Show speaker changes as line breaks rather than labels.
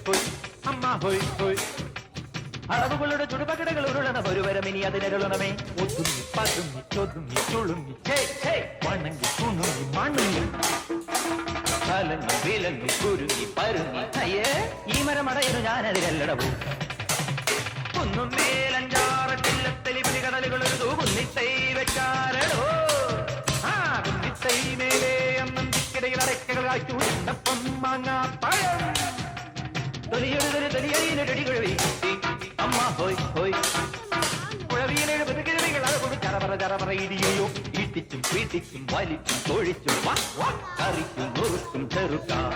ഹോയ് അമ്മ ഹോയ് ഹോയ് അളവുകളുടെ ചുടുപകടകൾ ഉരുളണ ഒരു വരം ഇനി അതിനരുളണമേ ഒതുങ്ങി പതുങ്ങി ചൊതുങ്ങി ചുളുങ്ങി വണങ്ങി കുണുങ്ങി മണുങ്ങി കലങ്ങി വിലങ്ങി കുരുങ്ങി പരുങ്ങി അയ്യേ ഈ മരമടയുന്നു ഞാനതിരല്ലടവും കുന്നും മേലഞ്ചാറട്ടില്ലത്തെലിപിലി കടലുകൾ ഒരു കുന്നിത്തൈ വെച്ചാരടോ ആ കുന്നിത്തൈ മേലെ അന്നന്തിക്കിടയിൽ അടയ്ക്കകൾ കായ്ച്ചു ഉണ്ടപ്പം മാങ്ങാപ്പഴം തൊലിയൊരു തൊലിയടികളി അമ്മ ഹോയ് ഹോയ് കുഴവിയിലെഴുപത് കിഴവികൾ അതുകൊണ്ട് ചറപറ ഇടിയോ ഇട്ടിച്ചും പീട്ടിച്ചും വലിച്ചും തൊഴിച്ചും കറിക്കും നുറുക്കും ചെറുക്കാം